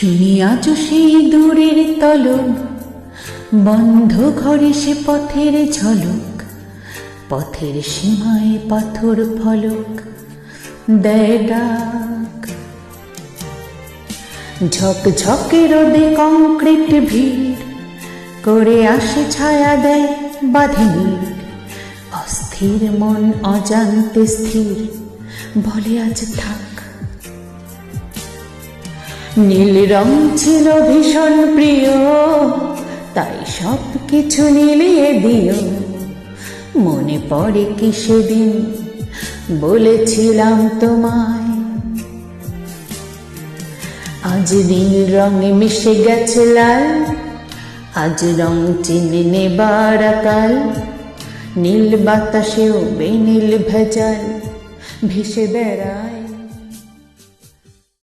শুনি আজ সেই দূরের তলব, বন্ধ ঘরে সে পথের ঝলক, পথের সীমায় পাথর ফলক দেয় ডাক। ঝকঝকে রোদে কংক্রিট ভিড় করে আসে ছায়া দেয় বাঁধে নীড়। অস্থির মন অজান্তে স্থির বলে আজ থাক। নীল রং ছিল ভীষণ প্রিয়, তাই সব কিছু নীলিয়ে দিও। মনে পড়ে কি সেদিন বলেছিলাম তোমায়, আজ নীল রঙে মিশে গেছে লাল। আজ রং চিনে নেবার কাল, নীল বাতাসেও বেনীল ভেজাল ভেসে বেড়ায়।